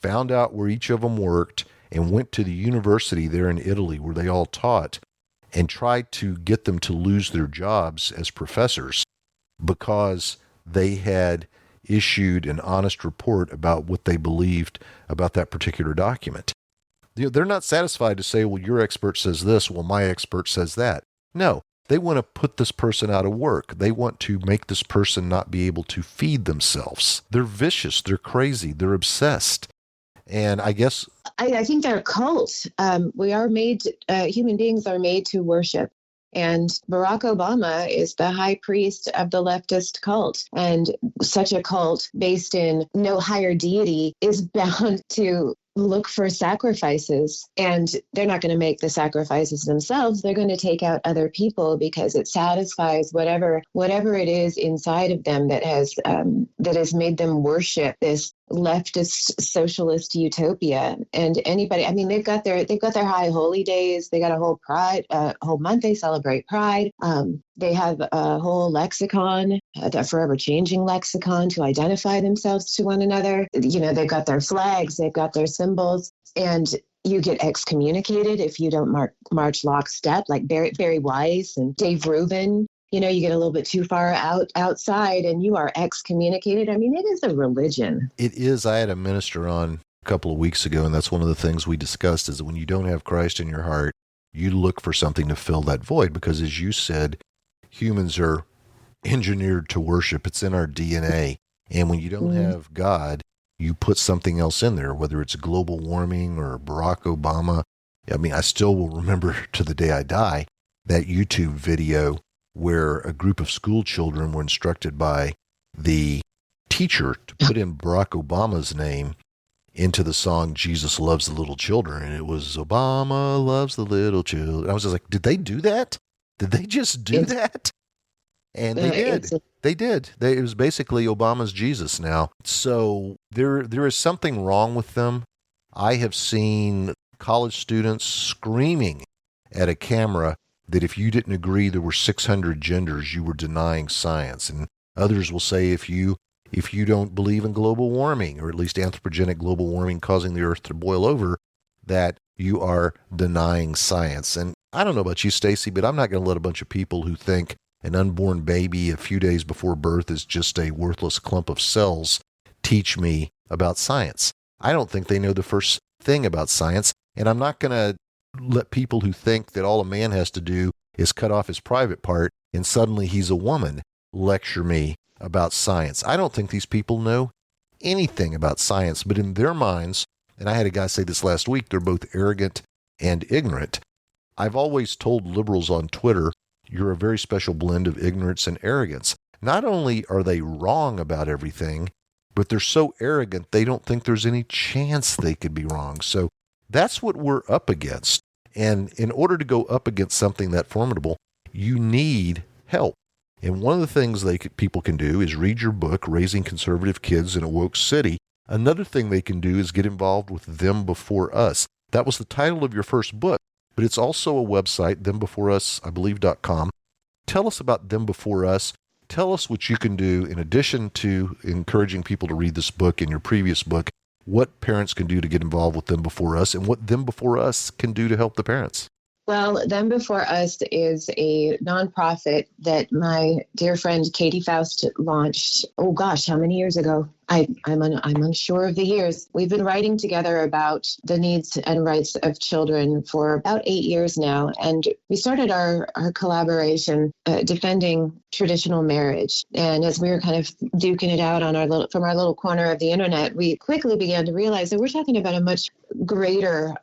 found out where each of them worked, and went to the university there in Italy where they all taught and tried to get them to lose their jobs as professors because they had issued an honest report about what they believed about that particular document. They're not satisfied to say, well, your expert says this, well, my expert says that. No, They want to put this person out of work. They want to make this person not be able to feed themselves. They're vicious. They're crazy. They're obsessed. And I guess I think they're a cult. Human beings are made to worship. And Barack Obama is the high priest of the leftist cult. And such a cult based in no higher deity is bound to look for sacrifices. And they're not going to make the sacrifices themselves. They're going to take out other people because it satisfies whatever it is inside of them that has made them worship this leftist socialist utopia. And anybody, I mean, they've got their high holy days. They got a whole month they celebrate Pride. They have a whole lexicon, a forever changing lexicon to identify themselves to one another. You know, they've got their flags, they've got their symbols, and you get excommunicated if you don't march lockstep, like Barry Weiss and Dave Rubin. You know, you get a little bit too far outside and you are excommunicated. I mean, it is a religion. it is. I had a minister on a couple of weeks ago, and that's one of the things we discussed is that when you don't have Christ in your heart, you look for something to fill that void because, as you said, humans are engineered to worship. It's in our DNA. And when you don't have God, you put something else in there, whether it's global warming or Barack Obama. I mean, I still will remember to the day I die that YouTube video where a group of school children were instructed by the teacher to put in Barack Obama's name into the song Jesus Loves the Little Children. And it was Obama loves the little children. I was just like, did they do that? Did they just do that? And they did. They did. It was basically Obama's Jesus now. So there is something wrong with them. I have seen college students screaming at a camera that if you didn't agree there were 600 genders, you were denying science. And others will say if you don't believe in global warming, or at least anthropogenic global warming causing the earth to boil over, that you are denying science. And I don't know about you, Stacy, but I'm not going to let a bunch of people who think an unborn baby a few days before birth is just a worthless clump of cells teach me about science. I don't think they know the first thing about science, and I'm not going to let people who think that all a man has to do is cut off his private part and suddenly he's a woman lecture me about science. I don't think these people know anything about science, but in their minds, and I had a guy say this last week, they're both arrogant and ignorant. I've always told liberals on Twitter, you're a very special blend of ignorance and arrogance. Not only are they wrong about everything, but they're so arrogant they don't think there's any chance they could be wrong. So that's what we're up against. And in order to go up against something that formidable, you need help. And one of the things people can do is read your book, Raising Conservative Kids in a Woke City. Another thing they can do is get involved with Them Before Us. That was the title of your first book, but it's also a website, thembeforeus.com. Tell us about Them Before Us. Tell us what you can do in addition to encouraging people to read this book and your previous book, what parents can do to get involved with Them Before Us, and what Them Before Us can do to help the parents. Well, Them Before Us is a nonprofit that my dear friend Katie Faust launched. Oh gosh, how many years ago? I'm unsure of the years. We've been writing together about the needs and rights of children for about 8 years now, and we started our collaboration defending traditional marriage. And as we were kind of duking it out on from our little corner of the internet, we quickly began to realize that we're talking about a much greater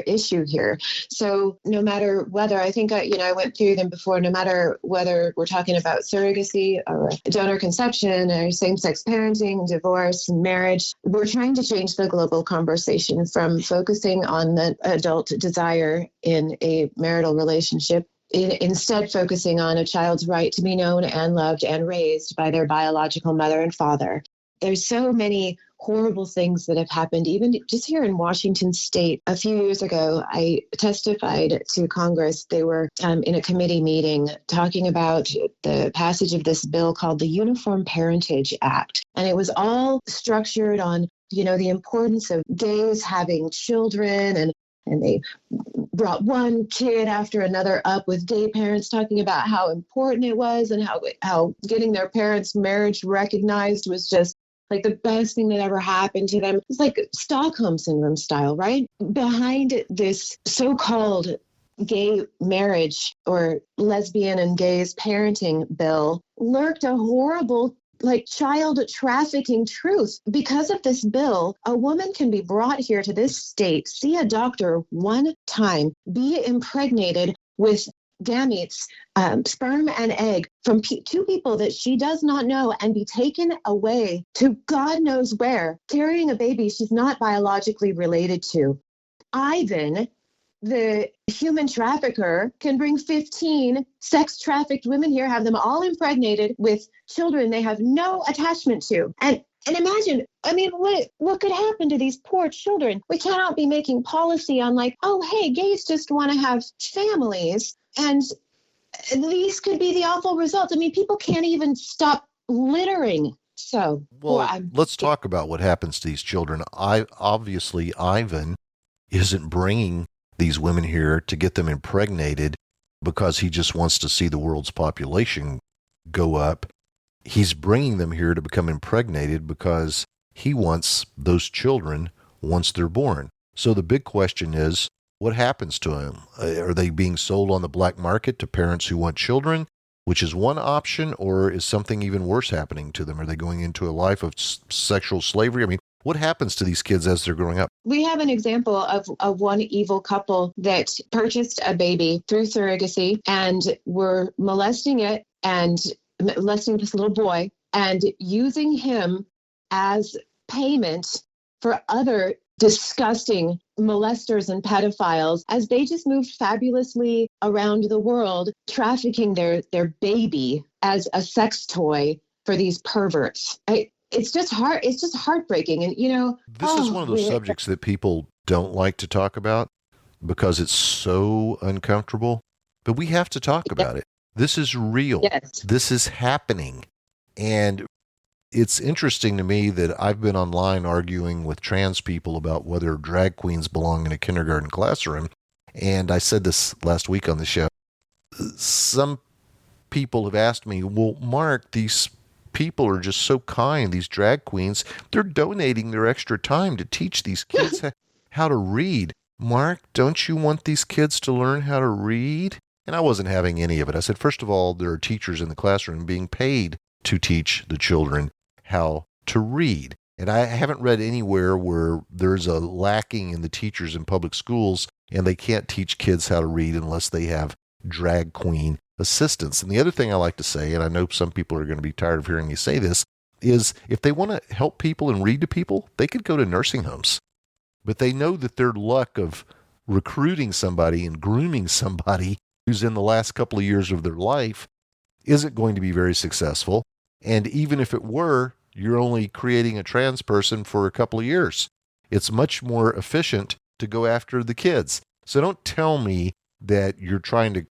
issue here. So no matter whether, I think I went through them before, no matter whether we're talking about surrogacy or donor conception or same-sex parenting, divorce, marriage, we're trying to change the global conversation from focusing on the adult desire in a marital relationship, instead focusing on a child's right to be known and loved and raised by their biological mother and father. There's so many horrible things that have happened, even just here in Washington State. A few years ago, I testified to Congress. They were in a committee meeting talking about the passage of this bill called the Uniform Parentage Act. And it was all structured on, the importance of gays having children, and they brought one kid after another up with gay parents talking about how important it was and how getting their parents' marriage recognized was just like the best thing that ever happened to them. It's like Stockholm Syndrome style, right? Behind this so-called gay marriage or lesbian and gays parenting bill lurked a horrible child trafficking truth. Because of this bill, a woman can be brought here to this state, see a doctor one time, be impregnated with gametes, sperm and egg from two people that she does not know, and be taken away to God knows where, carrying a baby she's not biologically related to. Ivan, the human trafficker, can bring 15 sex trafficked women here, have them all impregnated with children they have no attachment to. And imagine, what could happen to these poor children? We cannot be making policy on oh, hey, gays just want to have families. And these could be the awful results. People can't even stop littering. So, let's talk about what happens to these children. Obviously, Ivan isn't bringing these women here to get them impregnated because he just wants to see the world's population go up. He's bringing them here to become impregnated because he wants those children once they're born. So the big question is, what happens to them? Are they being sold on the black market to parents who want children, which is one option, or is something even worse happening to them? Are they going into a life of sexual slavery? What happens to these kids as they're growing up? We have an example of one evil couple that purchased a baby through surrogacy and were molesting it and molesting this little boy and using him as payment for other disgusting molesters and pedophiles as they just moved fabulously around the world, trafficking their baby as a sex toy for these perverts. It's just heartbreaking. And, this is one of those subjects that people don't like to talk about because it's so uncomfortable, but we have to talk about it. This is real. Yes. This is happening. And it's interesting to me that I've been online arguing with trans people about whether drag queens belong in a kindergarten classroom. And I said this last week on the show. Some people have asked me, well, Mark, these people are just so kind, these drag queens, they're donating their extra time to teach these kids how to read. Mark, don't you want these kids to learn how to read? And I wasn't having any of it. I said, first of all, there are teachers in the classroom being paid to teach the children how to read. And I haven't read anywhere where there's a lacking in the teachers in public schools and they can't teach kids how to read unless they have drag queen assistance. And the other thing I like to say, and I know some people are going to be tired of hearing me say this, is if they want to help people and read to people, they could go to nursing homes. But they know that their luck of recruiting somebody and grooming somebody who's in the last couple of years of their life isn't going to be very successful. And even if it were, you're only creating a trans person for a couple of years. It's much more efficient to go after the kids. So don't tell me that you're trying to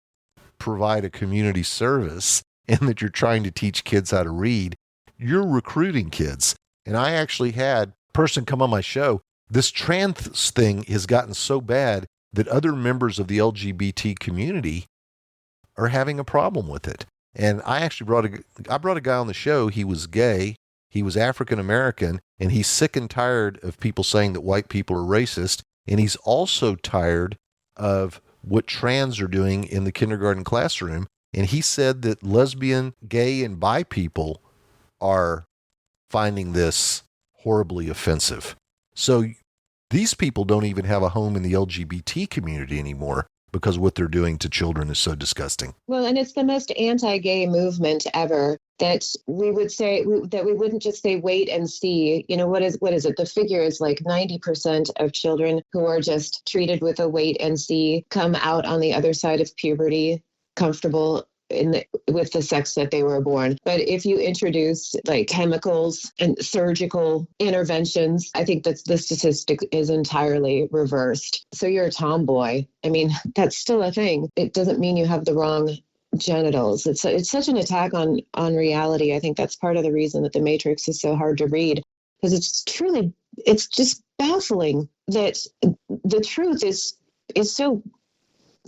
provide a community service and that you're trying to teach kids how to read. You're recruiting kids. And I actually had a person come on my show. This trans thing has gotten so bad that other members of the LGBT community are having a problem with it. And I actually brought a guy on the show. He was gay. He was African American, and he's sick and tired of people saying that white people are racist. And he's also tired of what trans are doing in the kindergarten classroom. And he said that lesbian, gay, and bi people are finding this horribly offensive. So these people don't even have a home in the LGBT community anymore because what they're doing to children is so disgusting. Well, and it's the most anti-gay movement ever that we would say that we wouldn't just say wait and see. What is it? The figure is 90% of children who are just treated with a wait and see come out on the other side of puberty comfortable with the sex that they were born. But if you introduce chemicals and surgical interventions, I think that the statistic is entirely reversed. So you're a tomboy. That's still a thing. It doesn't mean you have the wrong genitals. It's such an attack on reality. I think that's part of the reason that The Matrix is so hard to read, because it's just baffling that the truth is so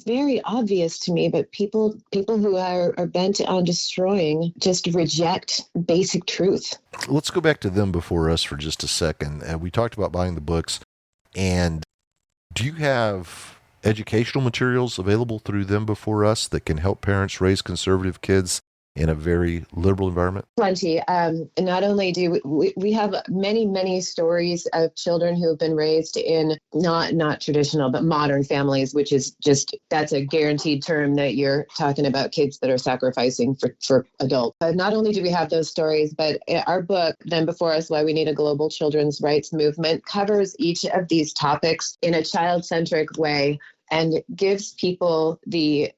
very obvious to me, but people who are bent on destroying just reject basic truth. Let's go back to Them Before Us for just a second. We talked about buying the books, and do you have educational materials available through them before us that can help parents raise conservative kids in a very liberal environment? Plenty. Not only do we have many, many stories of children who have been raised in not traditional, but modern families, which is just, that's a guaranteed term that you're talking about kids that are sacrificing for adults. But not only do we have those stories, but our book, Then Before Us, Why We Need a Global Children's Rights Movement, covers each of these topics in a child-centric way and gives people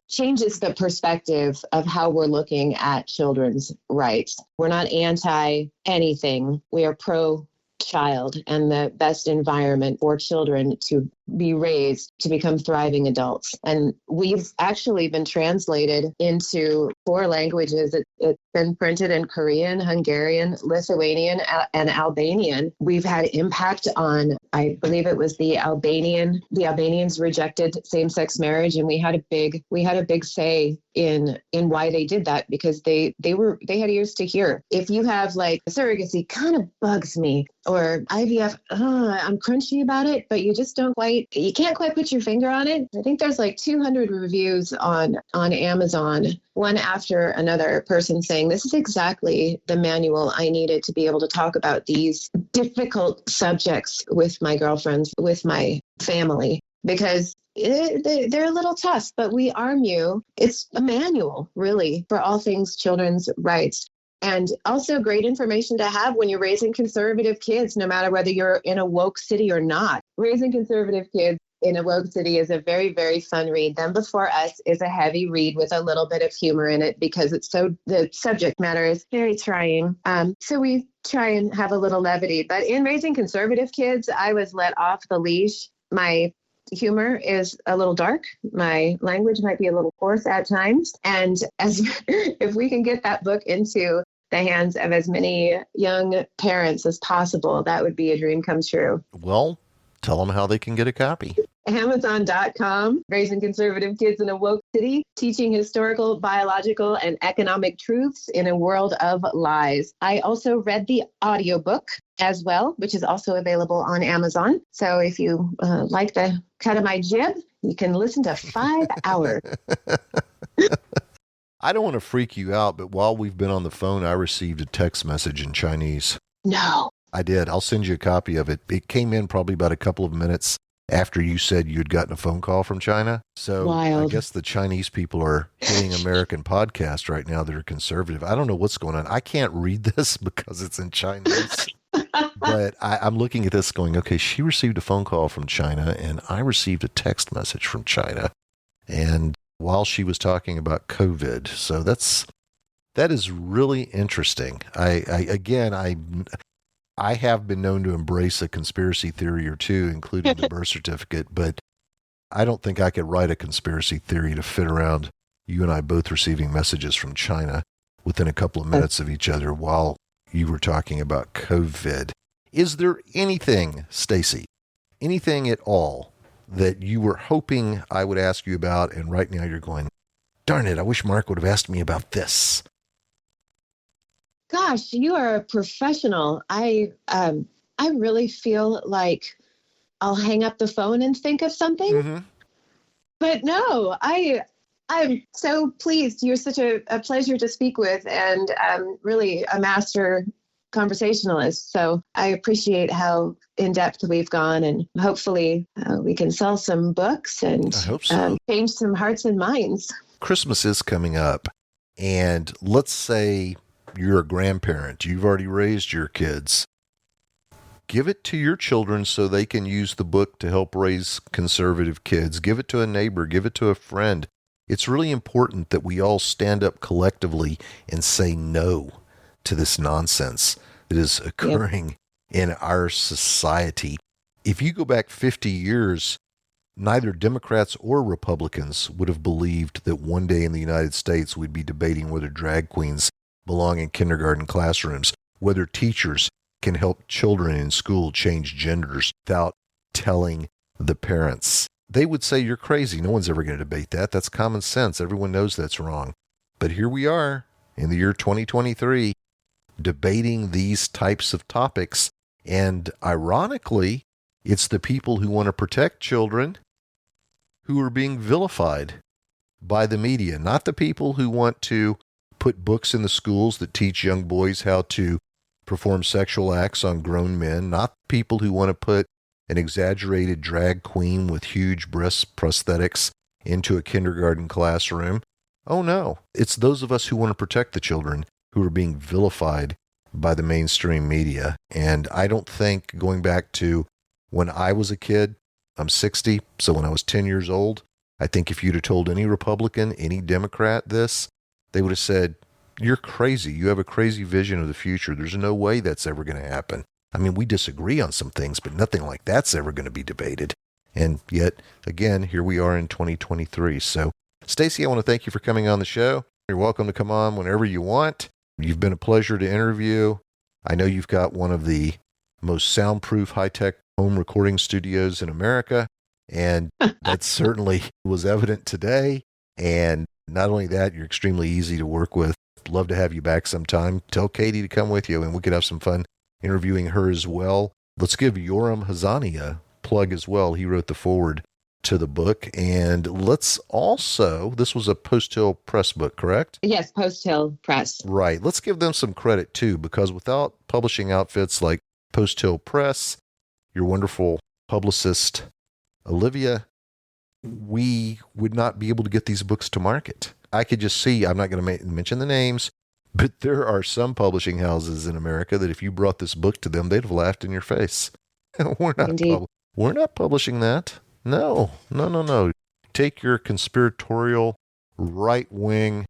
changes the perspective of how we're looking at children's rights. We're not anti anything. We are pro child and the best environment for children to be raised to become thriving adults. And we've actually been translated into 4 languages. It's been printed in Korean, Hungarian, Lithuanian, and Albanian. We've had impact on, I believe it was the Albanians rejected same-sex marriage, and we had a big say in why they did that, because they had ears to hear. If you have like surrogacy kind of bugs me, or IVF, I'm crunchy about it, but you just you can't quite put your finger on it. I think there's like 200 reviews on Amazon, one after another, person saying this is exactly the manual I needed to be able to talk about these difficult subjects with my girlfriends, with my family, because they're a little tough, but we arm you. It's a manual, really, for all things children's rights. And also great information to have when you're raising conservative kids, no matter whether you're in a woke city or not. Raising conservative kids in a woke city is a very, very fun read. Then Before Us is a heavy read with a little bit of humor in it, because the subject matter is very trying. So we try and have a little levity. But in Raising Conservative Kids, I was let off the leash. My humor is a little dark. My language might be a little coarse at times. And if we can get that book into the hands of as many young parents as possible, that would be a dream come true. Well, tell them how they can get a copy. Amazon.com, Raising Conservative Kids in a Woke City, Teaching Historical, Biological, and Economic Truths in a World of Lies. I also read the audiobook as well, which is also available on Amazon. So if you like the cut of my jib, you can listen to 5 hours. I don't want to freak you out, but while we've been on the phone, I received a text message in Chinese. No. I did. I'll send you a copy of it. It came in probably about a couple of minutes after you said you'd gotten a phone call from China. So Wild. I guess the Chinese people are hitting American podcasts right now that are conservative. I don't know what's going on. I can't read this because it's in Chinese. But I'm looking at this going, okay, she received a phone call from China and I received a text message from China. And while she was talking about COVID. So that is really interesting. I have been known to embrace a conspiracy theory or two, including the birth certificate, but I don't think I could write a conspiracy theory to fit around you and I both receiving messages from China within a couple of minutes of each other while you were talking about COVID. Is there anything, Stacy, anything at all that you were hoping I would ask you about, and right now you're going, darn it, I wish Mark would have asked me about this? Gosh, you are a professional. I really feel like I'll hang up the phone and think of something. Mm-hmm. But no, I'm so pleased. You're such a pleasure to speak with, and really a master conversationalist. So I appreciate how in depth we've gone, and hopefully we can sell some books and I hope so. change some hearts and minds. Christmas is coming up, and let's say you're a grandparent. You've already raised your kids. Give it to your children so they can use the book to help raise conservative kids. Give it to a neighbor. Give it to a friend. It's really important that we all stand up collectively and say no to this nonsense that is occurring in our society. If you go back 50 years, neither Democrats or Republicans would have believed that one day in the United States we'd be debating whether drag queens belong in kindergarten classrooms, whether teachers can help children in school change genders without telling the parents. They would say you're crazy. No one's ever going to debate that. That's common sense. Everyone knows that's wrong. But here we are in the year 2023 debating these types of topics. And ironically, it's the people who want to protect children who are being vilified by the media, not the people who want to put books in the schools that teach young boys how to perform sexual acts on grown men, not people who want to put an exaggerated drag queen with huge breast prosthetics into a kindergarten classroom. Oh no, it's those of us who want to protect the children who are being vilified by the mainstream media. And I don't think, going back to when I was a kid, I'm 60, so when I was 10 years old, I think if you'd have told any Republican, any Democrat this, they would have said, you're crazy. You have a crazy vision of the future. There's no way that's ever going to happen. I mean, we disagree on some things, but nothing like that's ever going to be debated. And yet, again, here we are in 2023. So, Stacy, I want to thank you for coming on the show. You're welcome to come on whenever you want. You've been a pleasure to interview. I know you've got one of the most soundproof, high-tech home recording studios in America, and that certainly was evident today. And not only that, you're extremely easy to work with. Love to have you back sometime. Tell Katie to come with you, and we could have some fun interviewing her as well. Let's give Yoram Hazani a plug as well. He wrote the foreword to the book. And let's also, this was a Post Hill Press book, correct? Yes, Post Hill Press. Right. Let's give them some credit too, because without publishing outfits like Post Hill Press, your wonderful publicist, Olivia, we would not be able to get these books to market. I could just see, I'm not going to mention the names, but there are some publishing houses in America that if you brought this book to them, they'd have laughed in your face. We're not publishing that. No. Take your conspiratorial, right-wing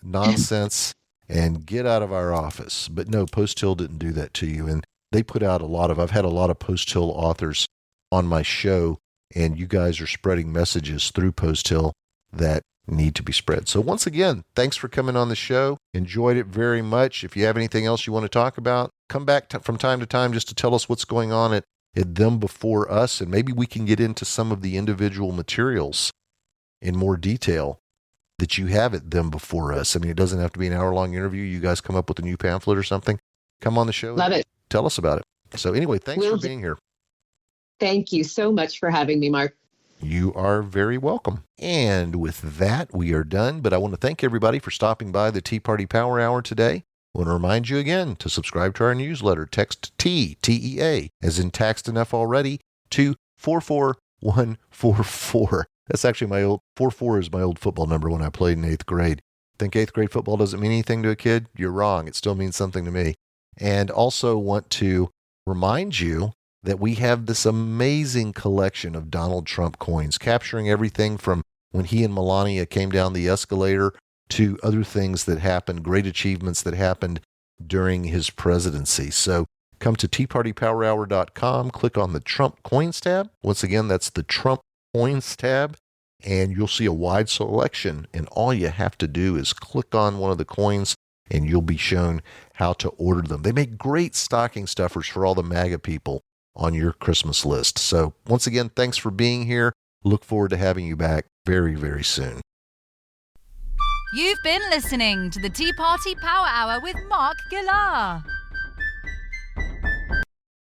nonsense and get out of our office. But no, Post Hill didn't do that to you. And they put out I've had a lot of Post Hill authors on my show, and you guys are spreading messages through Post Hill that need to be spread. So once again, thanks for coming on the show. Enjoyed it very much. If you have anything else you want to talk about, come back from time to time just to tell us what's going on at Them Before Us, and maybe we can get into some of the individual materials in more detail that you have at Them Before Us. I mean, it doesn't have to be an hour-long interview. You guys come up with a new pamphlet or something. Come on the show. Love it. Tell us about it. So anyway, thanks for being here. Thank you so much for having me, Mark. You are very welcome. And with that, we are done. But I want to thank everybody for stopping by the Tea Party Power Hour today. I want to remind you again to subscribe to our newsletter. Text T, T-E-A, as in taxed enough already, to 44144. That's actually my old, 44 is my old football number when I played in 8th grade. Think 8th grade football doesn't mean anything to a kid? You're wrong. It still means something to me. And also want to remind you that we have this amazing collection of Donald Trump coins, capturing everything from when he and Melania came down the escalator to other things that happened, great achievements that happened during his presidency. So come to teapartypowerhour.com, click on the Trump Coins tab. Once again, that's the Trump Coins tab, and you'll see a wide selection. And all you have to do is click on one of the coins, and you'll be shown how to order them. They make great stocking stuffers for all the MAGA people on your Christmas list. So once again, thanks for being here. Look forward to having you back very, very soon. You've been listening to the Tea Party Power Hour with Mark Gillar.